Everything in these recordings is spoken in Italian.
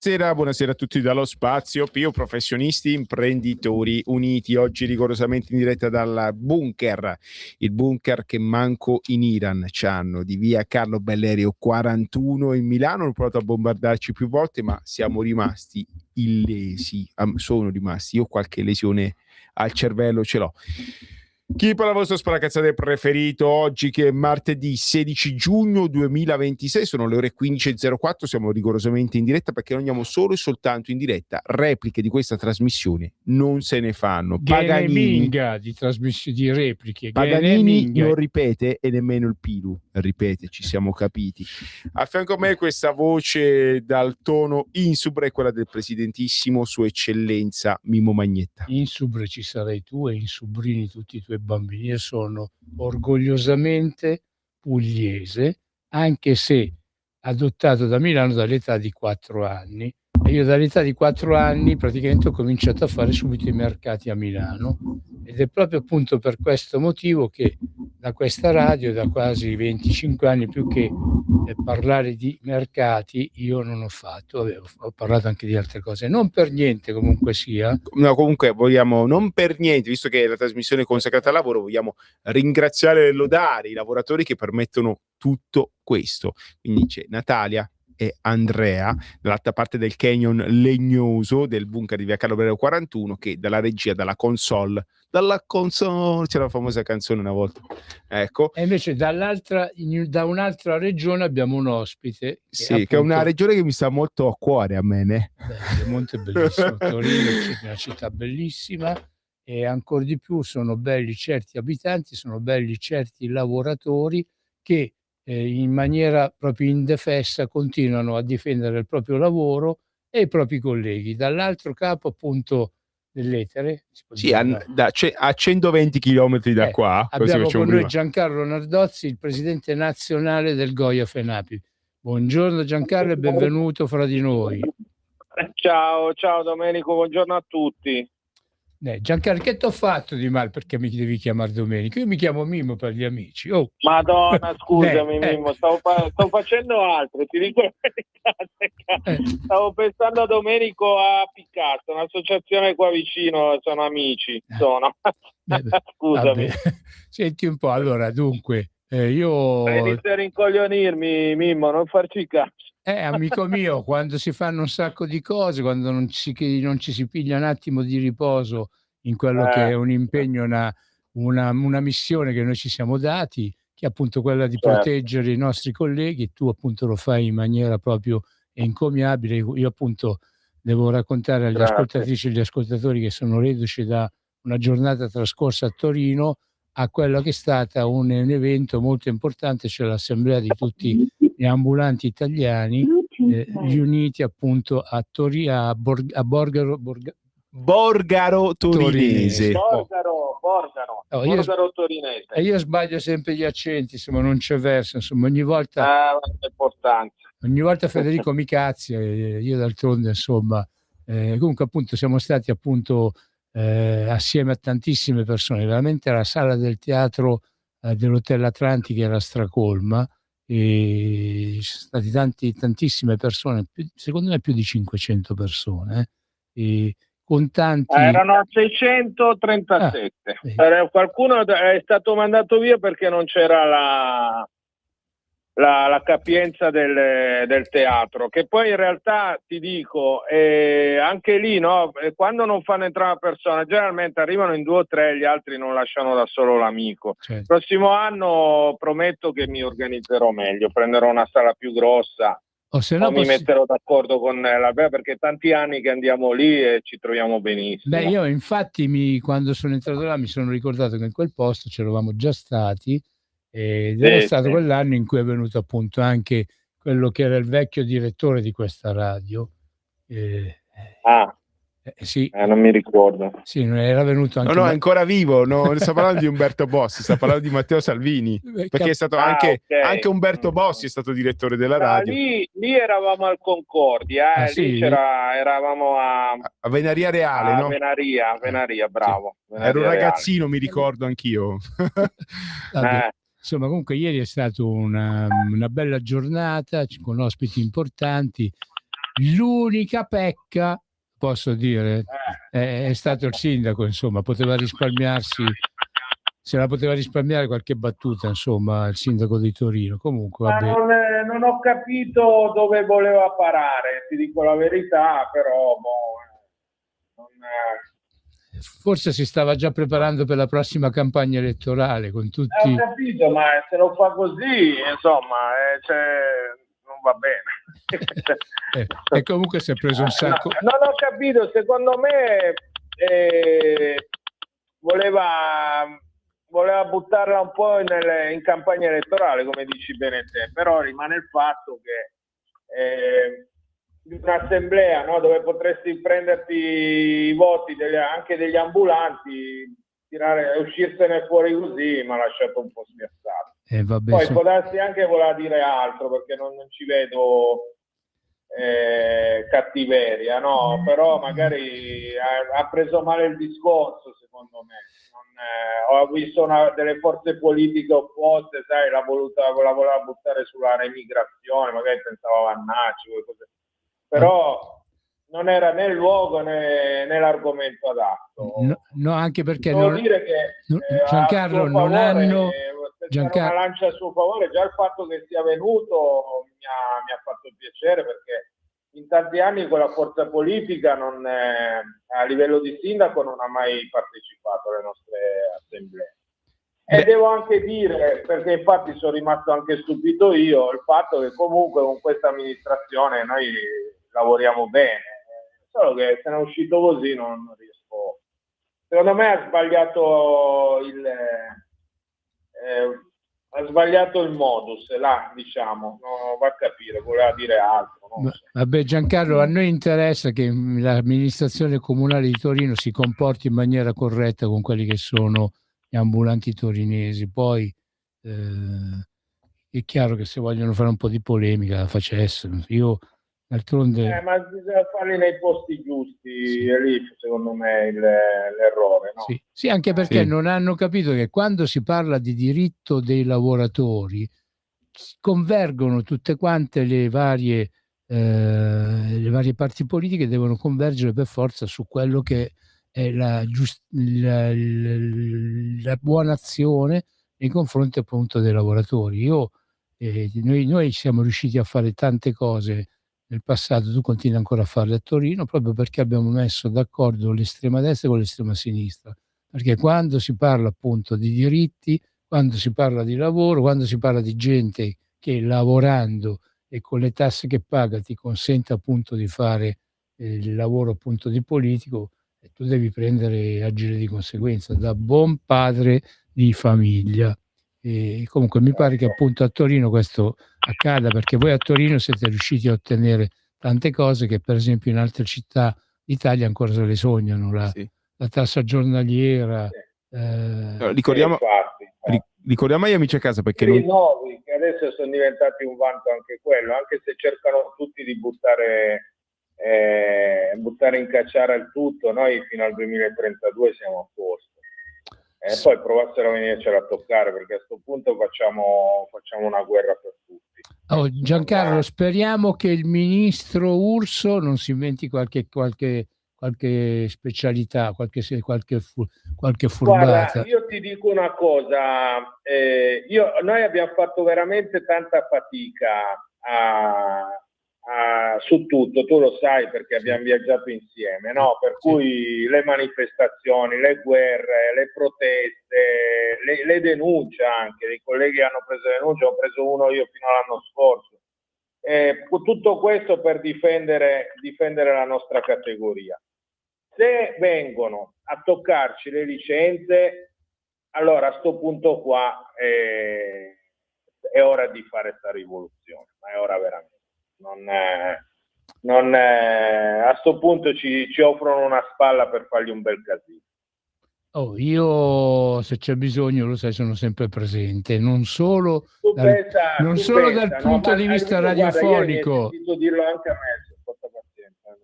Buonasera a tutti dallo spazio. Pio Professionisti Imprenditori Uniti, oggi rigorosamente in diretta dal bunker, il bunker che manco in Iran c'hanno, di via Carlo Bellerio 41 in Milano. Hanno provato a bombardarci più volte, ma siamo rimasti illesi. Sono rimasti, io qualche lesione al cervello ce l'ho. Chi parla il vostro sparacazzate preferito oggi, che è martedì 16 giugno 2026, sono le ore 15.04, siamo rigorosamente in diretta perché noi andiamo solo e soltanto in diretta. Repliche di questa trasmissione non se ne fanno. Paganini di repliche. Paganini non ripete e nemmeno il Pilu ripete, ci siamo capiti. A fianco a me questa voce dal tono insubre è quella del presidentissimo Sua Eccellenza Mimmo Magnetta. Insubre ci sarai tu e insubrini tutti i tuoi bambini. Io sono orgogliosamente pugliese, anche se adottato da Milano dall'età di 4 anni. E io dall'età di 4 anni praticamente ho cominciato a fare subito i mercati a Milano, ed è proprio appunto per questo motivo che da questa radio, da quasi 25 anni, più che parlare di mercati, io non ho fatto. Ho parlato anche di altre cose, non per niente comunque sia. No, comunque vogliamo, non per niente, visto che è la trasmissione consacrata al lavoro, vogliamo ringraziare e lodare i lavoratori che permettono tutto questo. Quindi c'è Natalia e Andrea dall'altra parte del canyon legnoso del bunker di via Carlo Bellerio 41, che dalla regia, dalla console c'era la famosa canzone una volta, ecco. E invece da un'altra regione abbiamo un ospite che è una regione che mi sta molto a cuore a me, né? Piemonte è bellissimo, Torino è una città bellissima, e ancora di più sono belli certi abitanti, sono belli certi lavoratori che in maniera proprio indefessa continuano a difendere il proprio lavoro e i propri colleghi. Dall'altro capo appunto dell'etere, sì, a 120 chilometri da qua abbiamo con noi Giancarlo Nardozzi, il presidente nazionale del Goya FENAPI. Buongiorno Giancarlo e benvenuto fra di noi. Ciao Domenico, buongiorno a tutti. Giancarlo, che ti ho fatto di male? Perché mi devi chiamare Domenico? Io mi chiamo Mimmo per gli amici. Oh. Madonna, scusami Mimmo, stavo facendo altro, ti dico la verità. Stavo pensando a Domenico a Picasso, un'associazione qua vicino, sono amici. Scusami. Senti un po', allora, dunque, io... Inizio a rincoglionirmi, Mimmo, non farci caso. Amico mio, quando si fanno un sacco di cose, quando non ci si piglia un attimo di riposo in quello che è un impegno, una missione che noi ci siamo dati, che è appunto quella di proteggere i nostri colleghi, tu appunto lo fai in maniera proprio encomiabile. Io appunto devo raccontare agli ascoltatrici e agli ascoltatori che sono reduci da una giornata trascorsa a Torino a quello che è stata un evento molto importante, cioè l'assemblea di tutti gli ambulanti italiani riuniti appunto a Borgaro Torinese. Borgaro Torinese. E io sbaglio sempre gli accenti, insomma non c'è verso, insomma ogni volta Federico mi cazzi, io d'altronde insomma comunque appunto siamo stati appunto assieme a tantissime persone, veramente la sala del teatro dell'Hotel Atlantic era stracolma, e ci sono stati tantissime persone, secondo me più di 500 persone, e con tanti... erano 637. Qualcuno è stato mandato via perché non c'era la capienza del teatro, che poi in realtà ti dico anche lì, no? Quando non fanno entrare una persona generalmente arrivano in 2 o 3, gli altri non lasciano da solo l'amico. Certo. Prossimo anno prometto che mi organizzerò meglio, prenderò una sala più grossa, mi metterò d'accordo con l'Albea, perché tanti anni che andiamo lì e ci troviamo benissimo. Io infatti quando sono entrato là mi sono ricordato che in quel posto c'eravamo già stati, ed era stato quell'anno in cui è venuto appunto anche quello che era il vecchio direttore di questa radio. Sì. Non mi ricordo. Sì, era venuto anche... No, è ancora vivo, non sta parlando di Umberto Bossi, sta parlando di Matteo Salvini, perché è stato anche Umberto Bossi è stato direttore della radio. Lì eravamo al Concordia, lì eravamo a Venaria Reale, no? Venaria, bravo. Sì. Ero un ragazzino, mi ricordo anch'io. Insomma, comunque ieri è stata una bella giornata con ospiti importanti. L'unica pecca, posso dire, è stato il sindaco, insomma, poteva risparmiarsi, se la poteva risparmiare qualche battuta, insomma, il sindaco di Torino. Comunque, Ma vabbè. non ho capito dove voleva parare, ti dico la verità, però forse si stava già preparando per la prossima campagna elettorale con tutti. Ho capito, ma se lo fa così, insomma, non va bene. E comunque si è preso un sacco. Non ho capito, secondo me voleva buttarla un po' in campagna elettorale, come dici bene te, però rimane il fatto che un'assemblea, no, dove potresti prenderti i voti anche degli ambulanti, uscirsene fuori così, mi ha lasciato un po' spiazzato. Vabbè, poi può darsi anche voleva dire altro, perché non ci vedo cattiveria, no? Però magari ha preso male il discorso, secondo me. Ho visto delle forze politiche opposte, sai, la voleva buttare sulla remigrazione, magari pensava a Vannacci, però non era né il luogo né l'argomento adatto. No, anche perché devo dire che Giancarlo non hanno una lancia a suo favore. Già il fatto che sia venuto mi ha fatto piacere, perché in tanti anni quella forza politica a livello di sindaco non ha mai partecipato alle nostre assemblee. E devo anche dire, perché infatti sono rimasto anche stupito io, il fatto che comunque con questa amministrazione noi lavoriamo bene, solo che se ne è uscito così non riesco. Secondo me ha sbagliato il modus, là, diciamo, non va a capire, voleva dire altro. Non so. Vabbè, Giancarlo, a noi interessa che l'amministrazione comunale di Torino si comporti in maniera corretta con quelli che sono gli ambulanti torinesi. Poi è chiaro che se vogliono fare un po' di polemica la facessero. Io d'altronde... ma bisogna farli nei posti giusti, sì. È lì secondo me l'errore, no? Sì, anche perché non hanno capito che quando si parla di diritto dei lavoratori convergono tutte quante le varie parti politiche, devono convergere per forza su quello che è la buona azione nei confronti appunto dei lavoratori. Noi siamo riusciti a fare tante cose nel passato, tu continui ancora a farle a Torino, proprio perché abbiamo messo d'accordo l'estrema destra con l'estrema sinistra, perché quando si parla appunto di diritti, quando si parla di lavoro, quando si parla di gente che lavorando e con le tasse che paga ti consente appunto di fare il lavoro appunto di politico, tu devi prendere e agire di conseguenza da buon padre di famiglia. E comunque mi pare che appunto a Torino questo accada, perché voi a Torino siete riusciti a ottenere tante cose che per esempio in altre città d'Italia ancora se le sognano, la tassa giornaliera. Ricordiamo agli amici a casa, perché rinnovi, che adesso sono diventati un vanto anche quello, anche se cercano tutti di buttare in cacciara il tutto, noi fino al 2032 siamo a posto. Poi provassero a venircela a toccare, perché a questo punto facciamo una guerra per tutti. Giancarlo, speriamo che il ministro Urso non si inventi qualche specialità, qualche furbata. Guarda, io ti dico una cosa, noi abbiamo fatto veramente tanta fatica su tutto, tu lo sai perché abbiamo viaggiato insieme, no? Per cui le manifestazioni, le guerre, le proteste, le denunce anche, dei colleghi hanno preso denunce, ho preso uno io fino all'anno scorso, tutto questo per difendere la nostra categoria. Se vengono a toccarci le licenze, allora a sto punto qua è ora di fare questa rivoluzione, ma è ora veramente. A sto punto ci offrono una spalla per fargli un bel casino. Io se c'è bisogno, lo sai, sono sempre presente, non solo dal punto di vista radiofonico. Mi è sentito dirlo anche a me, porta pazienza,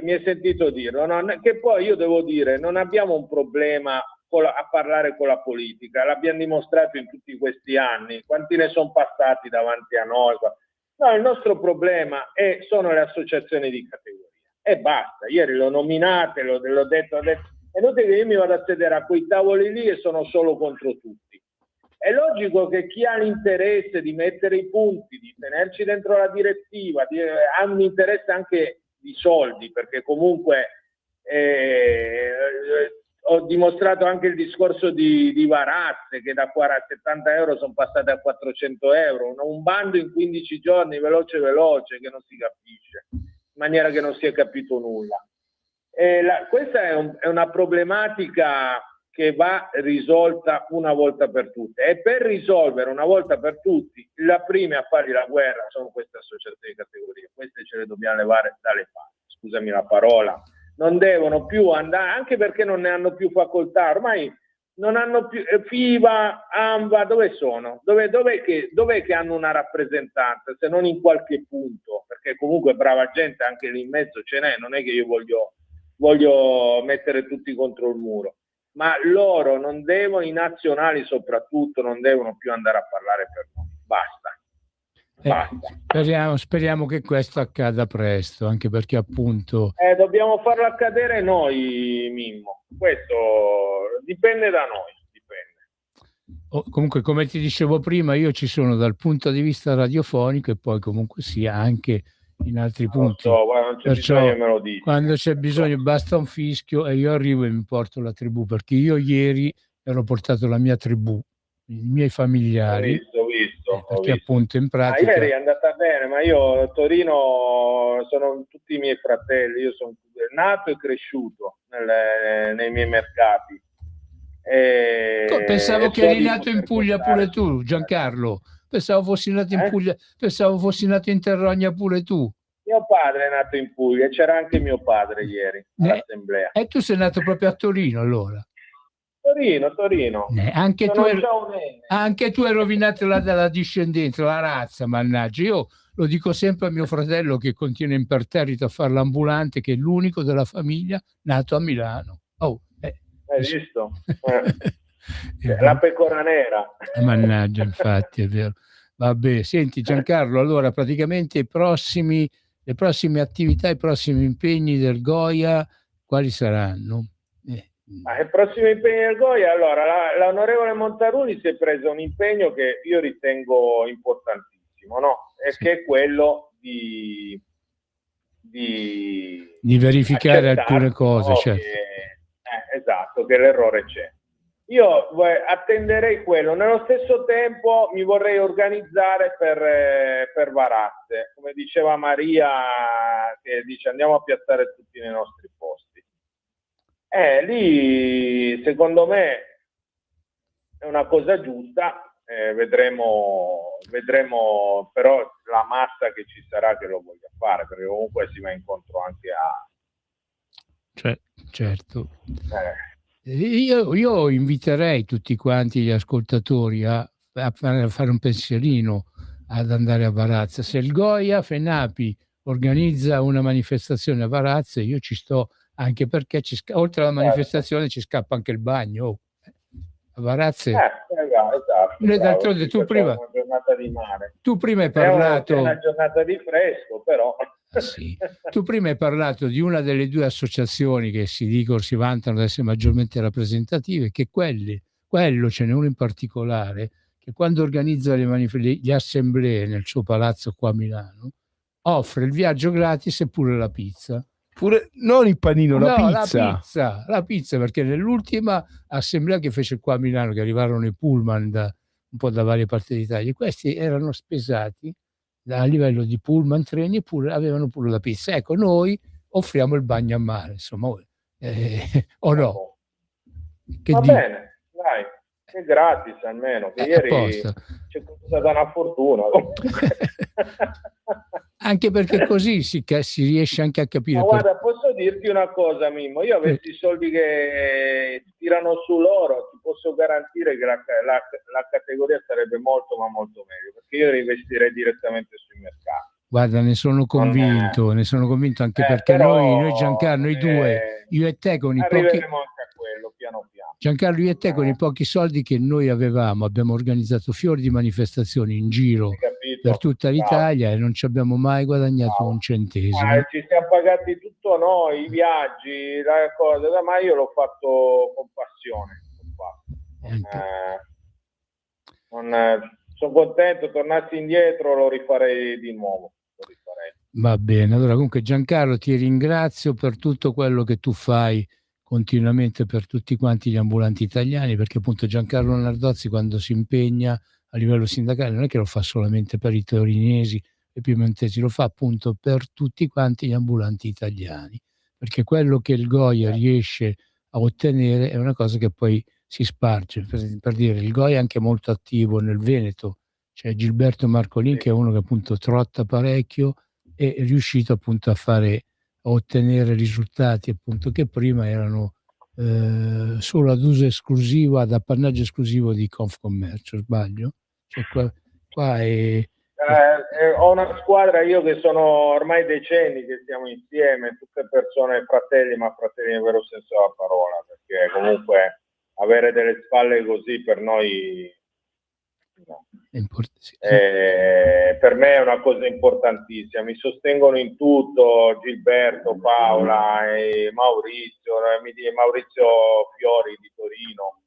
mi è sentito dirlo, che poi io devo dire, non abbiamo un problema a parlare con la politica, l'abbiamo dimostrato in tutti questi anni, quanti ne sono passati davanti a noi, No, il nostro problema sono le associazioni di categoria. E basta, ieri l'ho nominate, l'ho detto, è inutile che io mi vado a sedere a quei tavoli lì e sono solo contro tutti. È logico che chi ha l'interesse di mettere i punti, di tenerci dentro la direttiva, ha un interesse anche di soldi, perché comunque ho dimostrato anche il discorso di Varazze, che da 70 euro sono passate a 400 euro, un bando in 15 giorni, veloce, che non si capisce, in maniera che non si è capito nulla. Questa è una problematica che va risolta una volta per tutte, e per risolvere una volta per tutti, la prima a fargli la guerra sono queste associazioni di categoria, queste ce le dobbiamo levare dalle palle, scusami la parola, non devono più andare, anche perché non ne hanno più facoltà, ormai non hanno più, FIBA, ANVA, dove sono? Dov'è che hanno una rappresentanza, se non in qualche punto, perché comunque brava gente anche lì in mezzo ce n'è, non è che io voglio mettere tutti contro il muro, ma loro non devono, i nazionali soprattutto, non devono più andare a parlare per noi, basta. Speriamo che questo accada presto, anche perché appunto dobbiamo farlo accadere noi, Mimmo, questo dipende da noi, comunque, come ti dicevo prima, io ci sono dal punto di vista radiofonico e poi comunque sia anche in altri punti. Guarda, non c'è bisogno, me lo dici. Quando c'è bisogno basta un fischio e io arrivo e mi porto la tribù, perché io ieri ero portato la mia tribù, i miei familiari. Ho visto. Perché appunto in pratica... ieri è andata bene, ma io a Torino sono tutti i miei fratelli, io sono nato e cresciuto nei miei mercati. Pensavo che eri nato in Puglia pure tu, Giancarlo. Pensavo fossi nato in Puglia, pensavo fossi nato in Terrogna pure tu. Mio padre è nato in Puglia, c'era anche mio padre ieri all'assemblea. E tu sei nato proprio a Torino allora? Torino. Anche tu hai rovinato dalla discendenza, la razza, mannaggia. Io lo dico sempre a mio fratello che continua imperterrito a fare l'ambulante, che è l'unico della famiglia nato a Milano. Hai visto? La pecora nera. Mannaggia, infatti, è vero. Vabbè, senti Giancarlo, allora praticamente le prossime attività, i prossimi impegni del Goia, quali saranno? I prossimi impegni del Goia, allora, l'onorevole Montaruni si è preso un impegno che io ritengo importantissimo, no? Che è quello di verificare alcune cose, no? Certo. Esatto, che l'errore c'è. Io attenderei quello, nello stesso tempo mi vorrei organizzare per Varazze, come diceva Maria, che dice andiamo a piazzare tutti nei nostri posti. Lì secondo me è una cosa giusta, vedremo però la massa che ci sarà che lo voglia fare, perché comunque si va incontro anche a... Certo. Io inviterei tutti quanti gli ascoltatori a fare un pensierino, ad andare a Varazze. Se il Goia FENAPI organizza una manifestazione a Varazze, io ci sto, anche perché oltre alla manifestazione ci scappa anche il bagno. A Varazze. Esatto. D'altronde tu prima, una giornata di mare. Tu prima hai parlato... È una giornata di fresco, però... Sì. Tu prima hai parlato di una delle due associazioni che si vantano di essere maggiormente rappresentative, che quello ce n'è uno in particolare, che quando organizza le assemblee nel suo palazzo qua a Milano, offre il viaggio gratis e pure la pizza. Non il panino, la pizza. La pizza, perché nell'ultima assemblea che fece qua a Milano, che arrivarono i pullman un po' da varie parti d'Italia, questi erano spesati a livello di pullman, treni, avevano pure la pizza. Ecco, noi offriamo il bagno a mare, insomma, o no? Va bene, dai, è gratis almeno, che ieri c'è stata una fortuna. Anche perché così si riesce anche a capire. Ma guarda, posso dirti una cosa, Mimmo, io avessi i soldi che tirano su loro, ti posso garantire che la categoria sarebbe molto ma molto meglio, perché io investirei direttamente sui mercati. Guarda, ne sono convinto anche perché noi Giancarlo, noi due, io e te con i pochi... Arriveremo anche a quello, piano piano. Giancarlo, io e te con i pochi soldi che noi abbiamo organizzato fior di manifestazioni in giro per tutta l'Italia e non ci abbiamo mai guadagnato un centesimo. Ci siamo pagati tutto noi, i viaggi, la cosa, ma io l'ho fatto con passione. Sono contento, tornassi indietro lo rifarei di nuovo. Va bene, allora comunque Giancarlo ti ringrazio per tutto quello che tu fai continuamente per tutti quanti gli ambulanti italiani, perché appunto Giancarlo Nardozzi quando si impegna a livello sindacale non è che lo fa solamente per i torinesi e piemontesi, lo fa appunto per tutti quanti gli ambulanti italiani, perché quello che il Goia riesce a ottenere è una cosa che poi si sparge. Per dire, il Goia è anche molto attivo nel Veneto, c'è Gilberto Marcolin che è uno che appunto trotta parecchio, è riuscito appunto a ottenere risultati appunto che prima erano solo ad uso esclusivo, ad appannaggio esclusivo di Confcommercio, sbaglio? Cioè qua ho una squadra, io che sono ormai decenni che stiamo insieme, tutte persone fratelli, ma fratelli nel vero senso della parola, perché comunque avere delle spalle così per noi per me è una cosa importantissima. Mi sostengono in tutto Gilberto, Paola e Maurizio Fiori di Torino,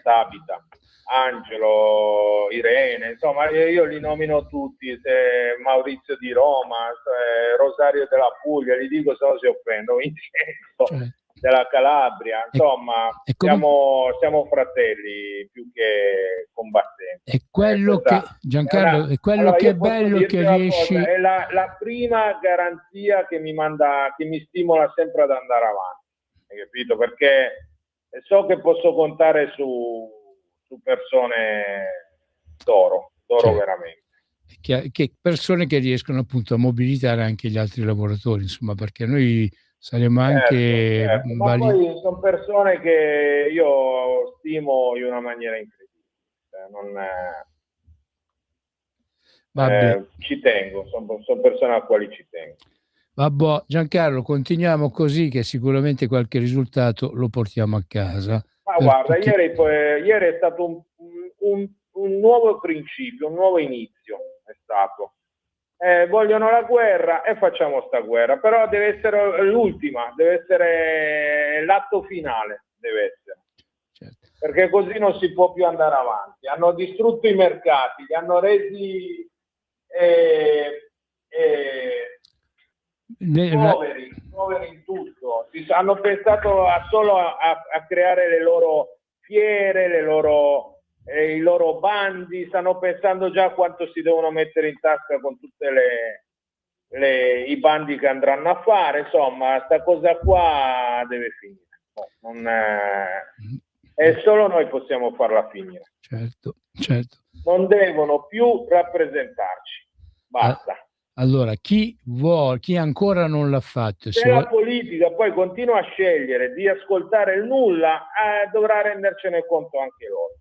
Tabita, Angelo, Irene, insomma io li nomino tutti, Maurizio di Roma, Rosario della Puglia, li dico se no si offendono, Vincenzo della Calabria, insomma siamo fratelli più che combattenti. È quello che Giancarlo, è quello che è bello che riesci. È la prima garanzia che mi stimola sempre ad andare avanti, hai capito? Perché so che posso contare su persone d'oro veramente. Che persone che riescono appunto a mobilitare anche gli altri lavoratori, insomma, perché noi saremo anche ma poi sono persone che io stimo in una maniera incredibile. Ci tengo, sono persone a quali ci tengo. Vabbè, Giancarlo, continuiamo così che sicuramente qualche risultato lo portiamo a casa. Ma guarda, ieri è stato un nuovo principio, un nuovo inizio è stato. Vogliono la guerra e facciamo sta guerra, però deve essere l'ultima, deve essere l'atto finale, deve essere. Certo. Perché così non si può più andare avanti. Hanno distrutto i mercati, li hanno resi poveri in tutto. Hanno pensato solo a creare le loro fiere, i loro bandi, stanno pensando già quanto si devono mettere in tasca con tutte i bandi che andranno a fare. Insomma, sta cosa qua deve finire. E solo noi possiamo farla finire. Certo. Non devono più rappresentarci. Basta. Allora, chi ancora non l'ha fatto, se la politica poi continua a scegliere di ascoltare il nulla, dovrà rendercene conto anche loro.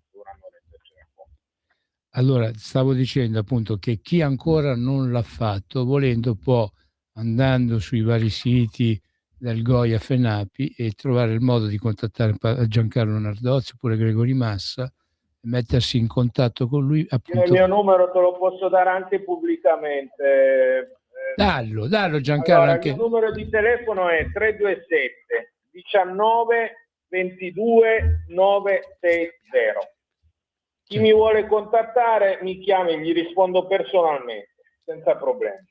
Allora, stavo dicendo appunto che chi ancora non l'ha fatto, volendo può, andando sui vari siti del Goia FENAPI e trovare il modo di contattare Giancarlo Nardozzi oppure Gregori Massa e mettersi in contatto con lui. Appunto. Il mio numero te lo posso dare anche pubblicamente. Dallo Giancarlo. Allora, il mio numero di telefono è 327 19 22 960. Chi mi vuole contattare mi chiami, gli rispondo personalmente, senza problemi.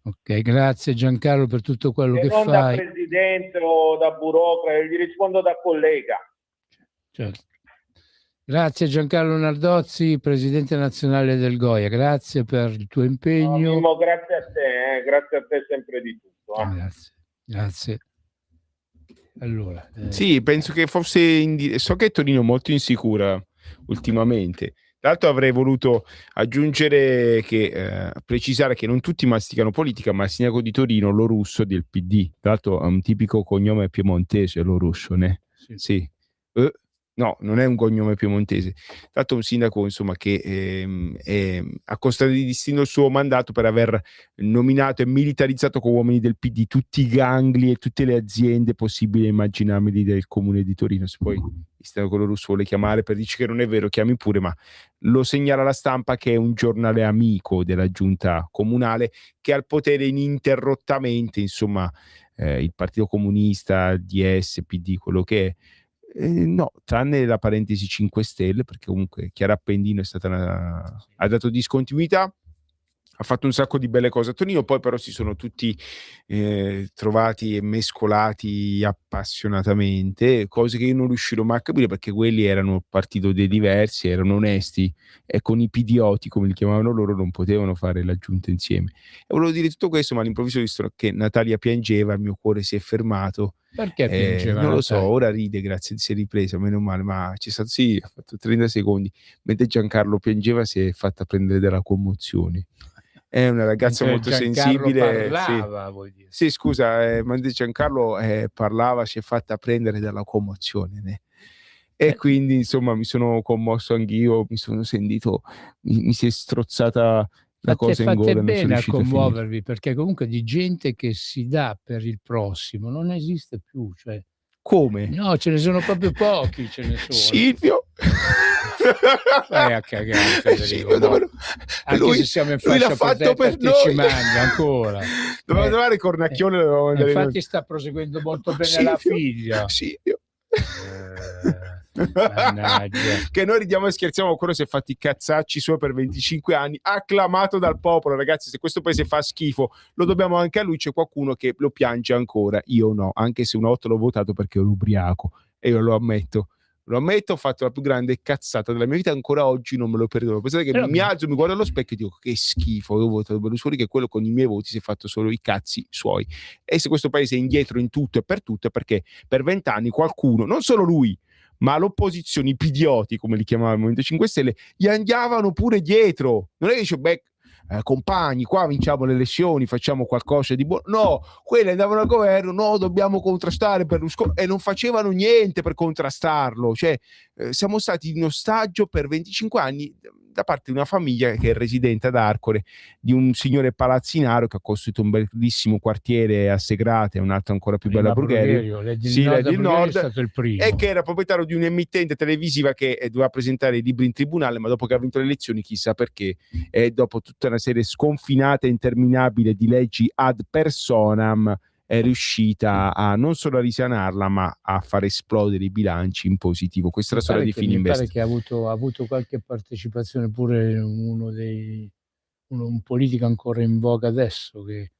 Ok, grazie Giancarlo per tutto quello che non fai. Da presidente o da burocrate, gli rispondo da collega. Certo. Grazie Giancarlo Nardozzi, presidente nazionale del Goia, grazie per il tuo impegno. Mimmo, grazie a te sempre di tutto. Grazie. Allora, sì, penso che fosse so che è Torino molto insicura ultimamente. Tra l'altro avrei voluto aggiungere precisare che non tutti masticano politica, ma il sindaco di Torino, Lo Russo del PD, tra l'altro ha un tipico cognome piemontese, Lo Russo, né? Sì. No, non è un cognome piemontese. Tanto un sindaco, insomma, che ha contraddistinto il suo mandato per aver nominato e militarizzato con uomini del PD tutti i gangli e tutte le aziende possibili e immaginabili del comune di Torino. Se poi il sindaco Russo vuole chiamare per dire che non è vero, chiami pure, ma lo segnala la Stampa, che è un giornale amico della giunta comunale, che ha il potere ininterrottamente, insomma, il Partito Comunista, DS, PD, quello che è. No, tranne la parentesi 5 Stelle, perché comunque Chiara Appendino ha dato discontinuità, ha fatto un sacco di belle cose a Torino, poi però si sono tutti trovati e mescolati appassionatamente, cose che io non riuscirò mai a capire, perché quelli erano il partito dei diversi, erano onesti, e con i pidioti, come li chiamavano loro, non potevano fare la giunta insieme. E volevo dire tutto questo, ma all'improvviso ho visto che Natalia piangeva, il mio cuore si è fermato. Perché piangeva? Non lo so, ora ride, grazie, si è ripresa, meno male, ma c'è stato, sì, ha fatto 30 secondi, mentre Giancarlo piangeva si è fatta prendere dalla commozione. È una ragazza molto sensibile. Parlava, sì. Vuol dire. Sì, scusa, mentre Giancarlo parlava si è fatta prendere dalla commozione. E quindi, insomma, mi sono commosso anch'io, mi sono sentito, mi si è strozzata la cosa in gola. Fate bene a commuovervi, perché comunque di gente che si dà per il prossimo non esiste più. Cioè, come? No, ce ne sono proprio pochi, ce ne sono. Silvio! Vai a cagare, Federico. No. Anche se siamo in fascia protetta, ci mangia ancora. Doveva trovare Cornacchione. Infatti sta proseguendo molto bene Silvio, la figlia. Silvio. Mannaggia. Che noi ridiamo e scherziamo, quello si è fatti i cazzacci suoi per 25 anni, acclamato dal popolo. Ragazzi, se questo paese fa schifo lo dobbiamo anche a lui. C'è qualcuno che lo piange ancora, io no, anche se una volta l'ho votato perché ero ubriaco, e io lo ammetto, ho fatto la più grande cazzata della mia vita, ancora oggi non me lo perdono. Pensate che mi alzo, mi guardo allo specchio e dico che schifo, io ho votato Berlusconi, che quello con i miei voti si è fatto solo i cazzi suoi. E se questo paese è indietro in tutto e per tutto è perché per 20 anni qualcuno, non solo lui, ma l'opposizione, i pidioti, come li chiamava il Movimento 5 Stelle, gli andavano pure dietro. Non è che dice, compagni, qua vinciamo le elezioni, facciamo qualcosa di buono. No, quelli andavano al governo, no, dobbiamo contrastare Berlusconi, e non facevano niente per contrastarlo. Cioè, siamo stati in ostaggio per 25 anni da parte di una famiglia che è residente ad Arcore, di un signore palazzinaro che ha costruito un bellissimo quartiere a Segrate, un altro ancora più bello a Brugherio, del Nord, è stato il primo, e che era proprietario di un'emittente televisiva che doveva presentare i libri in tribunale, ma dopo che ha vinto le elezioni, chissà perché, e dopo tutta una serie sconfinata e interminabile di leggi ad personam, è riuscita a non solo a risanarla, ma a far esplodere i bilanci in positivo. Questa è la storia di Fininvest. Mi pare che ha avuto qualche partecipazione pure un politico ancora in voga adesso, che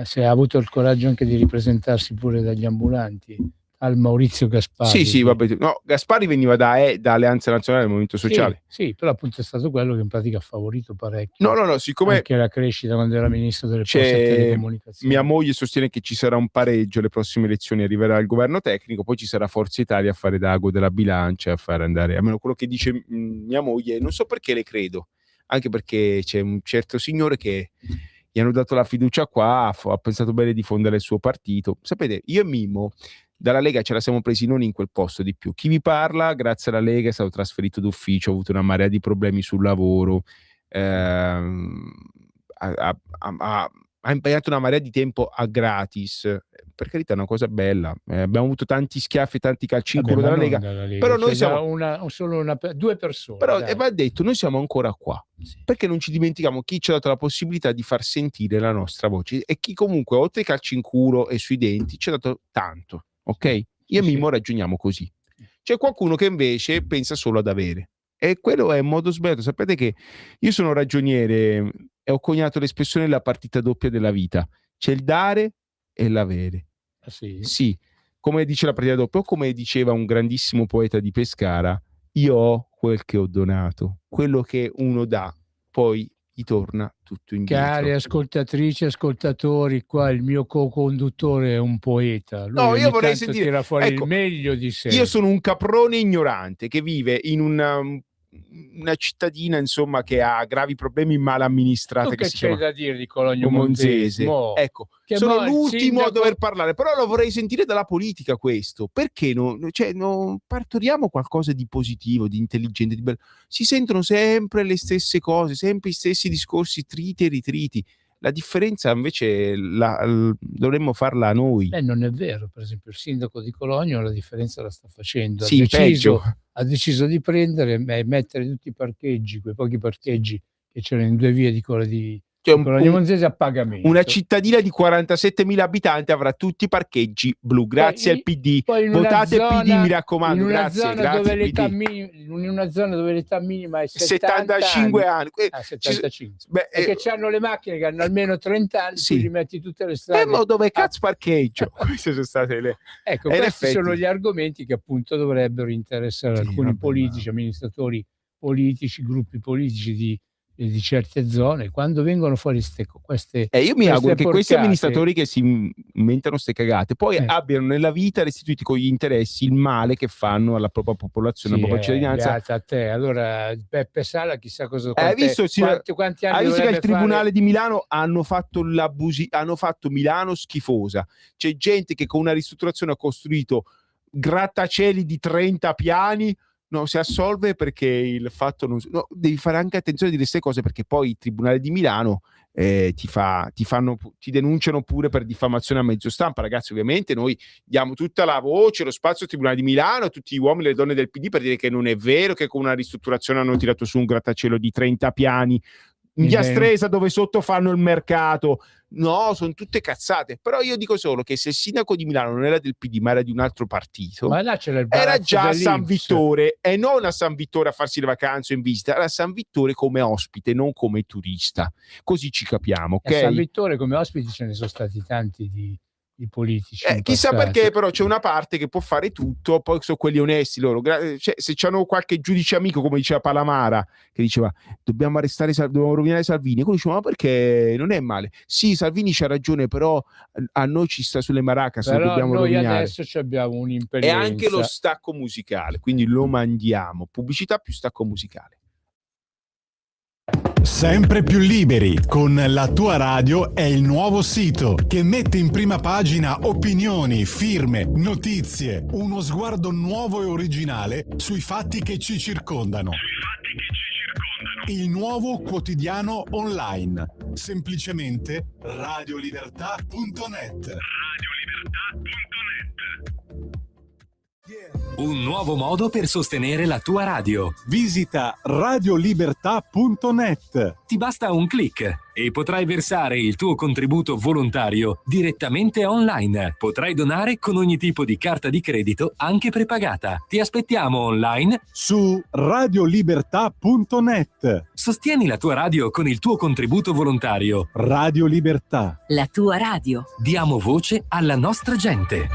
se ha avuto il coraggio anche di ripresentarsi pure dagli ambulanti, al Maurizio Gaspari. Sì, vabbè. No, Gaspari veniva da Alleanza Nazionale del Movimento Sociale. Sì, però appunto è stato quello che in pratica ha favorito parecchio. No, siccome anche la crescita quando era ministro delle poste e telecomunicazioni. Mia moglie sostiene che ci sarà un pareggio alle prossime elezioni, arriverà il governo tecnico, poi ci sarà Forza Italia a fare d'ago della bilancia, a fare andare, almeno quello che dice mia moglie, non so perché le credo, anche perché c'è un certo signore che gli hanno dato la fiducia qua, ha pensato bene di fondare il suo partito. Sapete, io e Mimmo dalla Lega ce la siamo presi non in quel posto di più. Chi vi parla, grazie alla Lega, è stato trasferito d'ufficio, ha avuto una marea di problemi sul lavoro, ha impegnato una marea di tempo a gratis. Per carità è una cosa bella, abbiamo avuto tanti schiaffi e tanti calci in culo dalla Lega, però noi siamo due persone, però va detto, noi siamo ancora qua, sì, perché non ci dimentichiamo chi ci ha dato la possibilità di far sentire la nostra voce, e chi comunque oltre ai calci in culo e sui denti ci ha dato tanto, ok? Io e Mimmo ragioniamo così. C'è qualcuno che invece pensa solo ad avere, e quello è un modo sbagliato. Sapete che io sono ragioniere e ho coniato l'espressione la partita doppia della vita: c'è il dare e l'avere. Ah, sì? Sì, come dice la partita doppia, o come diceva un grandissimo poeta di Pescara, io ho quel che ho donato, quello che uno dà poi gli torna tutto indietro. Cari ascoltatrici e ascoltatori, qua il mio co-conduttore è un poeta. Lui no, io vorrei sentire, tira fuori il meglio di sé. Io sono un caprone ignorante che vive in una cittadina insomma che ha gravi problemi mal amministrata, che che si c'è chiama da dire di Cologno Monzese. Monzese? Ecco, Che sono il l'ultimo a sindaco... dover parlare, però lo vorrei sentire dalla politica questo. Perché non partoriamo qualcosa di positivo, di intelligente, di bello? Si sentono sempre le stesse cose, sempre i stessi discorsi triti e ritriti. La differenza invece dovremmo farla noi. Non è vero, per esempio il sindaco di Cologno la differenza la sta facendo, Sì, peggio. ha deciso di prendere e mettere tutti i parcheggi, quei pochi parcheggi che c'erano in 2 vie di Cologno Monzese a pagamento. Una cittadina di 47.000 abitanti avrà tutti i parcheggi blu, grazie al PD. Votate PD, mi raccomando, grazie dove PD. In una zona dove l'età minima è 75 anni. 75. E che hanno le macchine che hanno almeno 30 anni, sì. tu li metti tutte le strade. Ma dove cazzo parcheggio? Queste sono state le... Ecco, questi sono gli argomenti che appunto dovrebbero interessare alcuni politici, amministratori politici, gruppi politici di certe zone, quando vengono fuori queste io mi auguro che questi amministratori che si inventano ste cagate poi abbiano nella vita restituiti con gli interessi il male che fanno alla propria popolazione, alla propria cittadinanza. Beata a te. Allora Beppe Sala chissà cosa hai visto quanti anni hai visto che il Tribunale fare... di Milano hanno fatto Milano schifosa. C'è gente che con una ristrutturazione ha costruito grattacieli di 30 piani. No, si assolve perché il fatto non... No, devi fare anche attenzione a dire queste cose, perché poi il Tribunale di Milano ti denunciano pure per diffamazione a mezzo stampa. Ragazzi, ovviamente noi diamo tutta la voce, lo spazio al Tribunale di Milano, a tutti gli uomini e le donne del PD, per dire che non è vero che con una ristrutturazione hanno tirato su un grattacielo di 30 piani in via Stresa, dove sotto fanno il mercato. No, sono tutte cazzate. Però io dico solo che se il sindaco di Milano non era del PD ma era di un altro partito, ma là c'era era già a San Vittore, e non a San Vittore a farsi le vacanze in visita, era a San Vittore come ospite, non come turista. Così ci capiamo, ok? A San Vittore come ospiti ce ne sono stati tanti di politici. Chissà perché, però c'è una parte che può fare tutto, poi sono quelli onesti loro. Cioè, se c'hanno qualche giudice amico, come diceva Palamara, che diceva dobbiamo rovinare Salvini, e quello diceva ma perché non è male. Sì, Salvini c'ha ragione, però a noi ci sta sulle maracas, lo dobbiamo noi rovinare. Adesso abbiamo un'impellenza. E anche lo stacco musicale, quindi lo mandiamo. Pubblicità più stacco musicale. Sempre più liberi con La Tua Radio è il nuovo sito che mette in prima pagina opinioni, firme, notizie, uno sguardo nuovo e originale sui fatti che ci circondano. Il nuovo quotidiano online, semplicemente radiolibertà.net. Un nuovo modo per sostenere la tua radio. Visita radiolibertà.net. Ti basta un click e potrai versare il tuo contributo volontario direttamente online. Potrai donare con ogni tipo di carta di credito, anche prepagata. Ti aspettiamo online su radiolibertà.net. Sostieni la tua radio con il tuo contributo volontario. Radio Libertà. La tua radio. Diamo voce alla nostra gente.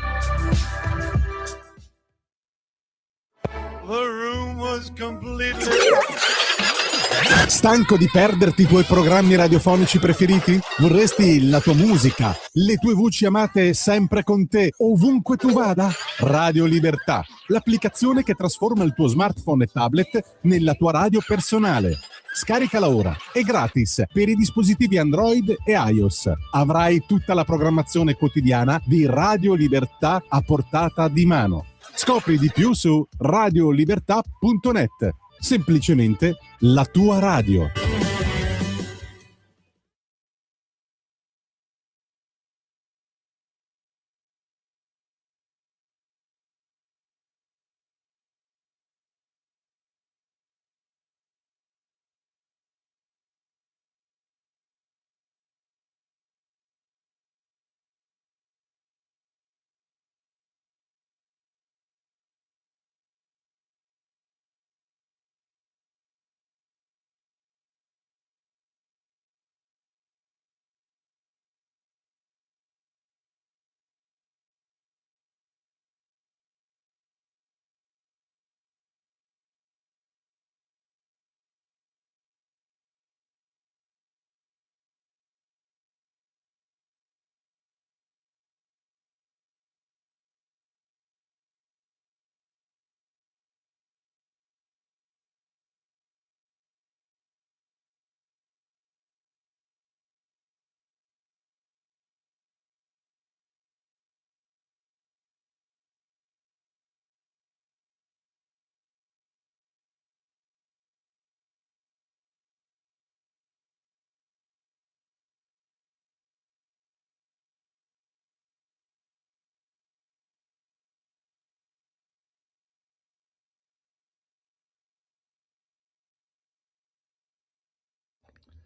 Stanco di perderti i tuoi programmi radiofonici preferiti? Vorresti la tua musica, le tue voci amate sempre con te, ovunque tu vada? Radio Libertà, l'applicazione che trasforma il tuo smartphone e tablet nella tua radio personale. Scaricala ora, è gratis per i dispositivi Android e iOS. Avrai tutta la programmazione quotidiana di Radio Libertà a portata di mano. Scopri di più su radiolibertà.net. Semplicemente la tua radio.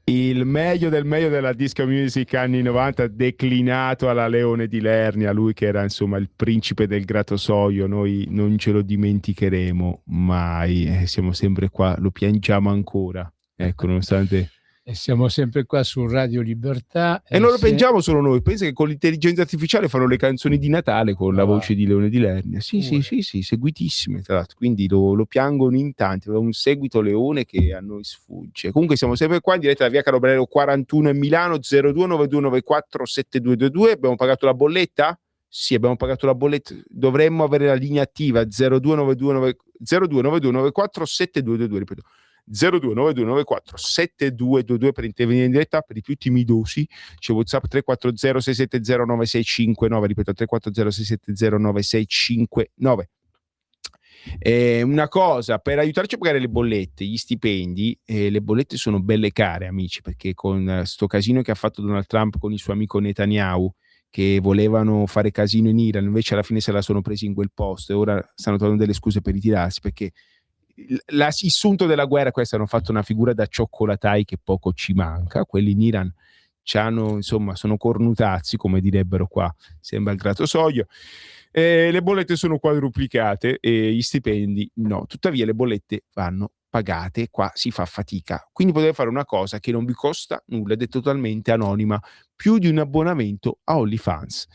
Il meglio del meglio della disco music anni 90 declinato alla Leone di Lernia, lui che era insomma il principe del Gratosoio. Noi non ce lo dimenticheremo mai, siamo sempre qua, lo piangiamo ancora, ecco, nonostante... E siamo sempre qua su Radio Libertà. E non lo piangiamo solo noi, pensa che con l'intelligenza artificiale fanno le canzoni di Natale con la voce di Leone di Lernia. Sì, seguitissime tra l'altro, quindi lo piangono in tanti, un seguito Leone che a noi sfugge. Comunque siamo sempre qua in diretta da via Carlo Brunelleschi 41 a Milano, 0292947222. Abbiamo pagato la bolletta? Sì, abbiamo pagato la bolletta, dovremmo avere la linea attiva 0292947222, ripeto 0292947222 per intervenire in diretta. Per i più timidosi c'è WhatsApp 340 670 9659, ripeto 340 670 9659. Una cosa per aiutarci a pagare le bollette, gli stipendi, le bollette sono belle care, amici, perché con sto casino che ha fatto Donald Trump con il suo amico Netanyahu, che volevano fare casino in Iran, invece alla fine se la sono presi in quel posto e ora stanno trovando delle scuse per ritirarsi, perché l'assunto della guerra, questa hanno fatto una figura da cioccolatai che poco ci manca. Quelli in Iran insomma, sono cornutazzi, come direbbero qua, sembra il Gratosoio. Le bollette sono quadruplicate e gli stipendi no, tuttavia le bollette vanno pagate, qua si fa fatica, quindi potete fare una cosa che non vi costa nulla ed è totalmente anonima: più di un abbonamento a OnlyFans.